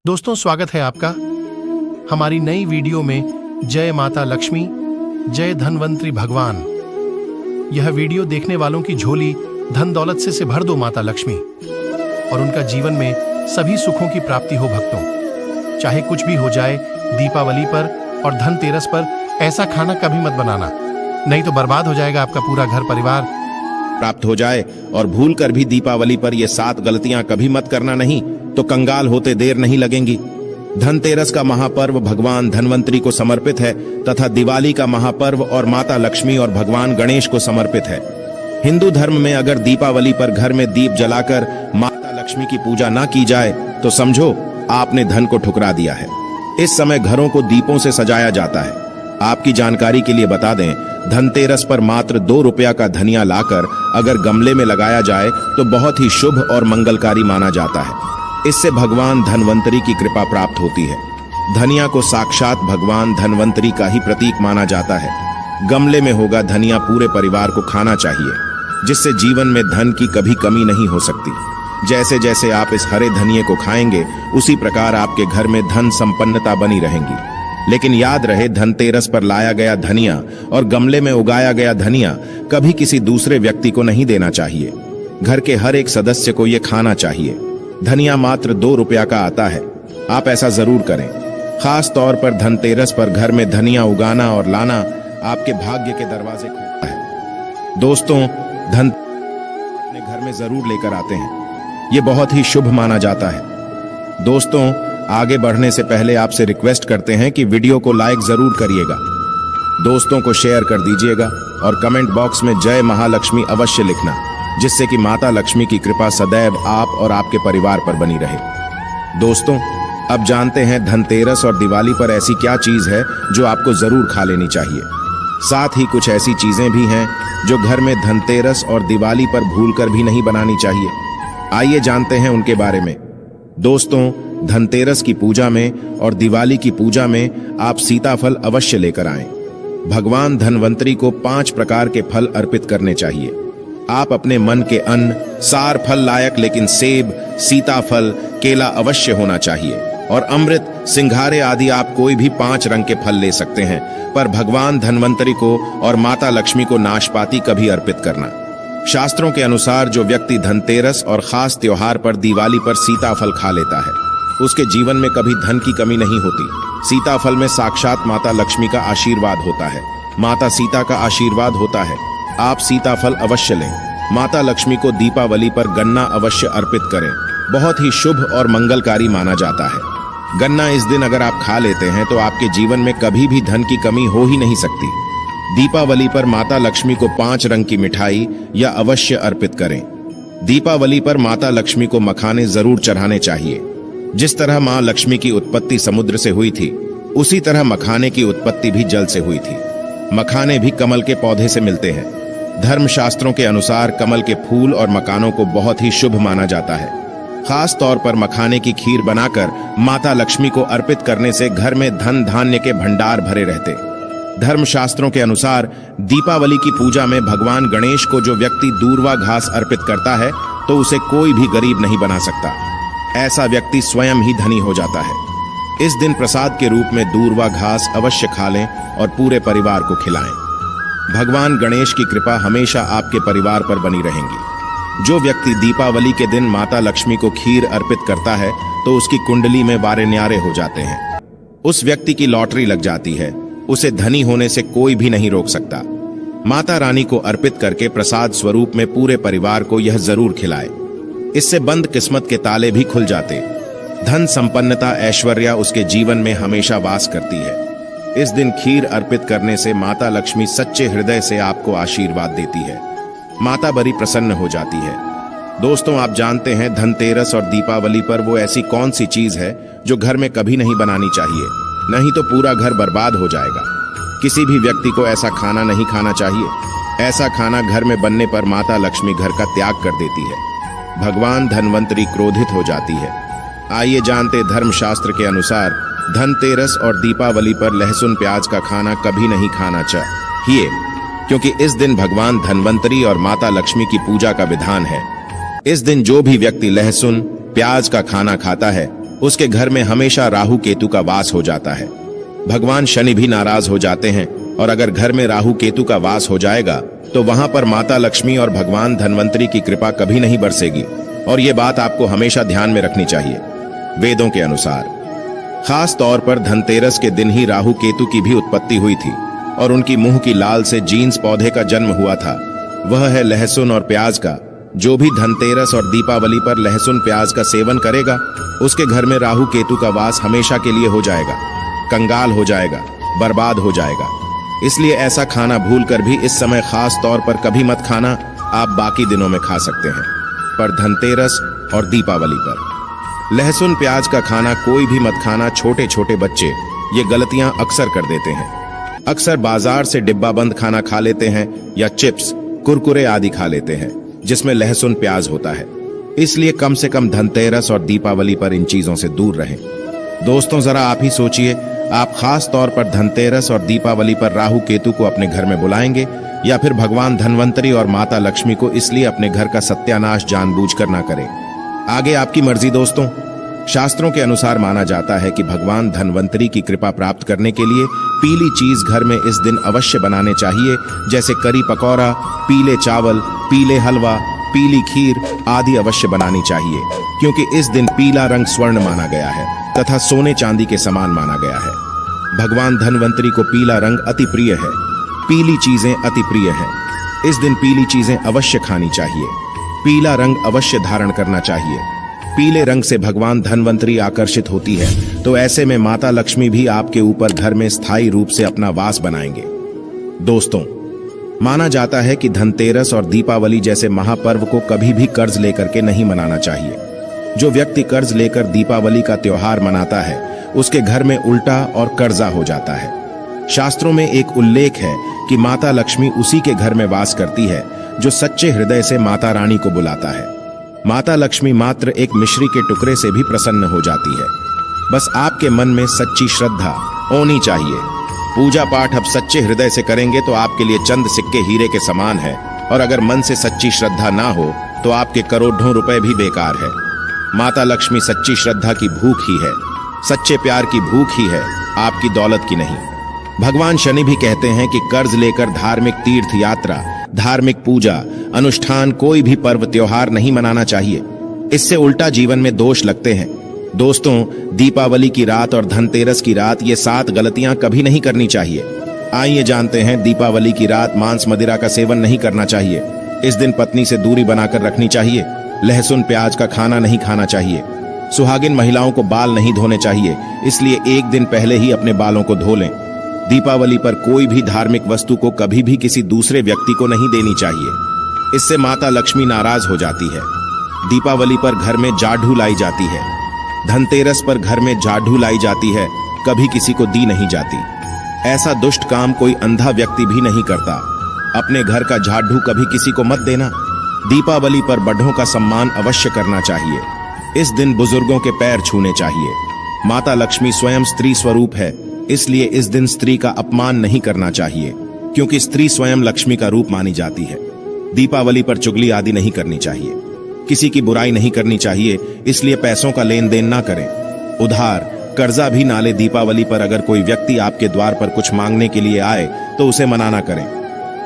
दोस्तों, स्वागत है आपका हमारी नई वीडियो में। जय माता लक्ष्मी, जय धनवंतरी भगवान। यह वीडियो देखने वालों की झोली धन दौलत से भर दो माता लक्ष्मी, और उनका जीवन में सभी सुखों की प्राप्ति हो। भक्तों, चाहे कुछ भी हो जाए, दीपावली पर और धनतेरस पर ऐसा खाना कभी मत बनाना, नहीं तो बर्बाद हो जाएगा आपका पूरा घर परिवार। प्राप्त हो जाए और भूल कर भी दीपावली पर ये 7 गलतियां कभी मत करना, नहीं तो कंगाल होते देर नहीं लगेंगी। धनतेरस का महापर्व भगवान धनवंतरी को समर्पित है तथा दिवाली का महापर्व और माता लक्ष्मी और भगवान गणेश को समर्पित है। हिंदू धर्म में अगर दीपावली पर घर में दीप जलाकर माता लक्ष्मी की पूजा ना की जाए तो समझो आपने धन को ठुकरा दिया है। इस समय घरों को दीपों से सजाया जाता है। आपकी जानकारी के लिए बता दें, धनतेरस पर मात्र 2 रुपया का धनिया लाकर अगर गमले में लगाया जाए तो बहुत ही शुभ और मंगलकारी माना जाता है। इससे भगवान धनवंतरी की कृपा प्राप्त होती है। धनिया को साक्षात भगवान धनवंतरी का ही प्रतीक माना जाता है। गमले में होगा धनिया पूरे परिवार को खाना चाहिए, जिससे जीवन में धन की कभी कमी नहीं हो सकती। जैसे जैसे आप इस हरे धनिये को खाएंगे, उसी प्रकार आपके घर में धन संपन्नता बनी रहेंगी। लेकिन याद रहे, धनतेरस पर लाया गया धनिया और गमले में उगाया गया धनिया कभी किसी दूसरे व्यक्ति को नहीं देना चाहिए। घर के हर एक सदस्य को यह खाना चाहिए। धनिया मात्र 2 रुपया का आता है। आप ऐसा जरूर करें। खास तौर पर धनतेरस पर घर में धनिया उगाना और लाना आपके भाग्य के दरवाजे खोलता है। दोस्तों, धन अपने घर में जरूर लेकर आते हैं। ये बहुत ही शुभ माना जाता है। दोस्तों, आगे बढ़ने से पहले आपसे रिक्वेस्ट करते हैं कि वीडियो को लाइक जरूर करिएगा, दोस्तों को शेयर कर दीजिएगा और कमेंट बॉक्स में जय महालक्ष्मी अवश्य लिखना, जिससे कि माता लक्ष्मी की कृपा सदैव आप और आपके परिवार पर बनी रहे। दोस्तों, अब जानते हैं धनतेरस और दिवाली पर ऐसी क्या चीज है जो आपको जरूर खा लेनी चाहिए। साथ ही कुछ ऐसी चीजें भी हैं जो घर में धनतेरस और दिवाली पर भूलकर भी नहीं बनानी चाहिए। आइए जानते हैं उनके बारे में। दोस्तों, धनतेरस की पूजा में और दिवाली की पूजा में आप सीताफल अवश्य लेकर आएं। भगवान धनवंतरी को 5 प्रकार के फल अर्पित करने चाहिए। आप अपने मन के अन्न, सार फल लायक लेकिन सेब, सीताफल, केला अवश्य होना चाहिए, और अमृत, सिंघारे आदि आप कोई भी 5 रंग के फल ले सकते हैं, पर भगवान धनवंतरी को और माता लक्ष्मी को नाशपाती कभी अर्पित करना। शास्त्रों के अनुसार जो व्यक्ति धनतेरस और खास त्योहार पर दिवाली पर सीताफल खा लेता है, उसके जीवन में कभी धन की कमी नहीं होती। सीताफल में साक्षात माता लक्ष्मी का आशीर्वाद होता है, माता सीता का आशीर्वाद होता है। आप सीताफल अवश्य लें। माता लक्ष्मी को दीपावली पर गन्ना अवश्य अर्पित करें। बहुत ही शुभ और मंगलकारी माना जाता है। गन्ना इस दिन अगर आप खा लेते हैं तो आपके जीवन में कभी भी धन की कमी हो ही नहीं सकती। दीपावली पर माता लक्ष्मी को 5 रंग की मिठाई या अवश्य अर्पित करें। दीपावली पर माता लक्ष्मी को मखाने जरूर चढ़ाने चाहिए। जिस तरह मां लक्ष्मी की उत्पत्ति समुद्र से हुई थी, उसी तरह मखाने की उत्पत्ति भी जल से हुई थी। मखाने भी कमल के पौधे से मिलते हैं। धर्मशास्त्रों के अनुसार कमल के फूल और मकानों को बहुत ही शुभ माना जाता है। खास तौर पर मखाने की खीर बनाकर माता लक्ष्मी को अर्पित करने से घर में धन धान्य के भंडार भरे रहते। धर्मशास्त्रों के अनुसार दीपावली की पूजा में भगवान गणेश को जो व्यक्ति दूर्वा घास अर्पित करता है तो उसे कोई भी गरीब नहीं बना सकता। ऐसा व्यक्ति स्वयं ही धनी हो जाता है। इस दिन प्रसाद के रूप में दूर्वा घास अवश्य खा लें और पूरे परिवार को खिलाएं। भगवान गणेश की कृपा हमेशा आपके परिवार पर बनी रहेंगी। जो व्यक्ति दीपावली के दिन माता लक्ष्मी को खीर अर्पित करता है तो उसकी कुंडली में वारे न्यारे हो जाते हैं। उस व्यक्ति की लॉटरी लग जाती है। उसे धनी होने से कोई भी नहीं रोक सकता। माता रानी को अर्पित करके प्रसाद स्वरूप में पूरे परिवार को यह जरूर खिलाए। इससे बंद किस्मत के ताले भी खुल जाते। धन संपन्नता, ऐश्वर्या उसके जीवन में हमेशा वास करती है। इस दिन खीर अर्पित करने से माता लक्ष्मी सच्चे हृदय से आपको आशीर्वाद देती है। माता बड़ी प्रसन्न हो जाती है। दोस्तों, आप जानते हैं धनतेरस और दीपावली पर वो ऐसी कौन सी चीज है जो घर में कभी नहीं बनानी चाहिए, नहीं तो पूरा घर बर्बाद हो जाएगा। किसी भी व्यक्ति को ऐसा खाना नहीं खाना चाहिए। ऐसा खाना घर में बनने पर माता लक्ष्मी घर का त्याग कर देती है। भगवान धनवंतरी क्रोधित हो जाती है। आइए जानते धर्मशास्त्र के अनुसार धनतेरस और दीपावली पर लहसुन प्याज का खाना कभी नहीं खाना चाहिए, क्योंकि इस दिन भगवान धनवंतरी और माता लक्ष्मी की पूजा का विधान है। इस दिन जो भी व्यक्ति लहसुन प्याज का खाना खाता है उसके घर में हमेशा राहु केतु का वास हो जाता है। भगवान शनि भी नाराज हो जाते हैं और अगर घर में राहु केतु का वास हो जाएगा तो वहां पर माता लक्ष्मी और भगवान धनवंतरी की कृपा कभी नहीं बरसेगी। और ये बात आपको हमेशा ध्यान में रखनी चाहिए। वेदों के अनुसार खास तौर पर धनतेरस के दिन ही राहु केतु की भी उत्पत्ति हुई थी और उनकी मुंह की लाल से जीन्स पौधे का जन्म हुआ था। वह है लहसुन और प्याज का। जो भी धनतेरस और दीपावली पर लहसुन प्याज का सेवन करेगा उसके घर में राहु केतु का वास हमेशा के लिए हो जाएगा, कंगाल हो जाएगा, बर्बाद हो जाएगा। इसलिए ऐसा खाना भूलकर भी इस समय खास तौर पर कभी मत खाना। आप बाकी दिनों में खा सकते हैं, पर धनतेरस और दीपावली पर लहसुन प्याज का खाना कोई भी मत खाना। छोटे छोटे बच्चे ये गलतियां अक्सर कर देते हैं। अक्सर बाजार से डिब्बा बंद खाना खा लेते हैं या चिप्स, कुरकुरे आदि खा लेते हैं जिसमें लहसुन प्याज होता है। इसलिए कम से कम धनतेरस और दीपावली पर इन चीजों से दूर रहें। दोस्तों, जरा आप ही सोचिए, आप खास तौर पर धनतेरस और दीपावली पर राहु केतु को अपने घर में बुलाएंगे या फिर भगवान धनवंतरी और माता लक्ष्मी को इसलिए अपने घर का सत्यानाश जानबूझकर ना करें। आगे आपकी मर्जी। दोस्तों, शास्त्रों के अनुसार माना जाता है कि भगवान धनवंतरी की कृपा प्राप्त करने के लिए पीली चीज घर में इस दिन अवश्य बनाने चाहिए, जैसे करी पकौड़ा, पीले चावल, पीले हलवा, पीली खीर आदि अवश्य बनानी चाहिए, क्योंकि इस दिन पीला रंग स्वर्ण माना गया है तथा सोने चांदी के समान माना गया है। भगवान धनवंतरी को पीला रंग अति प्रिय है, पीली चीजें अति प्रिय है। इस दिन पीली चीजें अवश्य खानी चाहिए, पीला रंग अवश्य धारण करना चाहिए। पीले रंग से भगवान धनवंतरी आकर्षित होती है, तो ऐसे में माता लक्ष्मी भी आपके ऊपर घर में स्थायी रूप से अपना वास बनाएंगे। दोस्तों, माना जाता है कि धनतेरस और दीपावली जैसे महापर्व को कभी भी कर्ज लेकर के नहीं मनाना चाहिए। जो व्यक्ति कर्ज लेकर दीपावली का त्योहार मनाता है उसके घर में उल्टा और कर्जा हो जाता है। शास्त्रों में एक उल्लेख है कि माता लक्ष्मी उसी के घर में वास करती है जो सच्चे हृदय से माता रानी को बुलाता है। माता लक्ष्मी मात्र एक मिश्री के टुकड़े से भी प्रसन्न हो जाती है। बस आपके मन में सच्ची श्रद्धा होनी चाहिए। पूजा पाठ अब सच्चे हृदय से करेंगे तो आपके लिए चंद सिक्के हीरे के समान है, और अगर मन से सच्ची श्रद्धा ना हो तो आपके करोड़ों रुपए भी बेकार है। माता लक्ष्मी सच्ची श्रद्धा की भूख ही है, सच्चे प्यार की भूख ही है, आपकी दौलत की नहीं। भगवान शनि भी कहते हैं कि कर्ज लेकर धार्मिक तीर्थ यात्रा, धार्मिक पूजा, अनुष्ठान, कोई भी पर्व त्योहार नहीं मनाना चाहिए। इससे उल्टा जीवन में दोष लगते हैं। दोस्तों, दीपावली की रात और धनतेरस की रात ये 7 गलतियां कभी नहीं करनी चाहिए। आइए जानते हैं। दीपावली की रात मांस मदिरा का सेवन नहीं करना चाहिए। इस दिन पत्नी से दूरी बनाकर रखनी चाहिए। लहसुन प्याज का खाना नहीं खाना चाहिए। सुहागिन महिलाओं को बाल नहीं धोने चाहिए, इसलिए एक दिन पहले ही अपने बालों को धो लें। दीपावली पर कोई भी धार्मिक वस्तु को कभी भी किसी दूसरे व्यक्ति को नहीं देनी चाहिए, इससे माता लक्ष्मी नाराज हो जाती है। दीपावली पर घर में जाढ़ू लाई जाती है। धनतेरस पर घर में जाढ़ू लाई जाती है, कभी किसी को दी नहीं जाती। ऐसा दुष्ट काम कोई अंधा व्यक्ति भी नहीं करता। अपने घर का झाड़ू कभी किसी को मत देना। दीपावली पर बड़ों का सम्मान अवश्य करना चाहिए। इस दिन बुजुर्गों के पैर छूने चाहिए। माता लक्ष्मी स्वयं स्त्री स्वरूप है, इसलिए इस दिन स्त्री का अपमान नहीं करना चाहिए, क्योंकि स्त्री स्वयं लक्ष्मी का रूप मानी जाती है। दीपावली पर चुगली आदि नहीं करनी चाहिए, किसी की बुराई नहीं करनी चाहिए, इसलिए पैसों का लेन देन ना करें। उधार कर्जा भी ना ले। दीपावली पर अगर कोई व्यक्ति आपके द्वार पर कुछ मांगने के लिए आए तो उसे मना ना करें।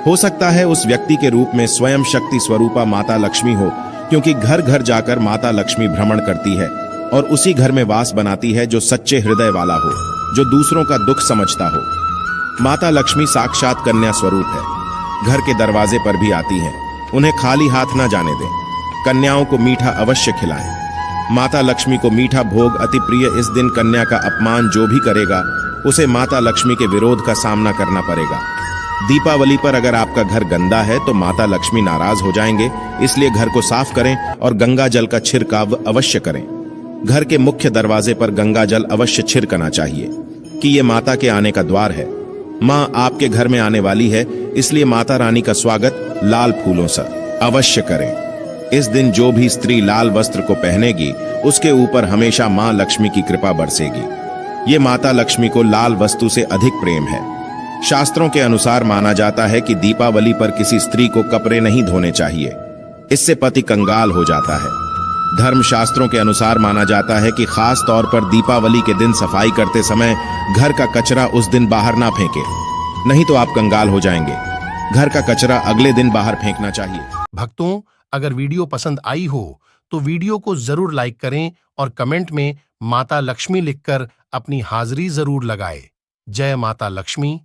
हो सकता है उस व्यक्ति के रूप में स्वयं शक्ति स्वरूपा माता लक्ष्मी हो, क्योंकि घर घर जाकर माता लक्ष्मी भ्रमण करती है और उसी घर में वास बनाती है जो सच्चे हृदय वाला हो, जो दूसरों का दुख समझता हो। माता लक्ष्मी साक्षात कन्या स्वरूप है, घर के दरवाजे पर भी आती है। उन्हें खाली हाथ ना जाने दें। कन्याओं को मीठा अवश्य खिलाएं। माता लक्ष्मी को मीठा भोग अति प्रिय। इस दिन कन्या का अपमान जो भी करेगा उसे माता लक्ष्मी के विरोध का सामना करना पड़ेगा। दीपावली पर अगर आपका घर गंदा है तो माता लक्ष्मी नाराज हो जाएंगे, इसलिए घर को साफ करें और गंगा जल का छिड़काव अवश्य करें। घर के मुख्य दरवाजे पर गंगा जल अवश्य छिड़कना चाहिए कि ये माता के आने का द्वार है। माँ आपके घर में आने वाली है, इसलिए माता रानी का स्वागत लाल फूलों से अवश्य करें। इस दिन जो भी स्त्री लाल वस्त्र को पहनेगी उसके ऊपर हमेशा माँ लक्ष्मी की कृपा बरसेगी। ये माता लक्ष्मी को लाल वस्तु से अधिक प्रेम है। शास्त्रों के अनुसार माना जाता है कि दीपावली पर किसी स्त्री को कपड़े नहीं धोने चाहिए, इससे पति कंगाल हो जाता है। धर्मशास्त्रों के अनुसार माना जाता है कि खास तौर पर दीपावली के दिन सफाई करते समय घर का कचरा उस दिन बाहर ना फेंके, नहीं तो आप कंगाल हो जाएंगे। घर का कचरा अगले दिन बाहर फेंकना चाहिए। भक्तों, अगर वीडियो पसंद आई हो तो वीडियो को जरूर लाइक करें और कमेंट में माता लक्ष्मी लिखकर अपनी हाजिरी जरूर लगाएं। जय माता लक्ष्मी।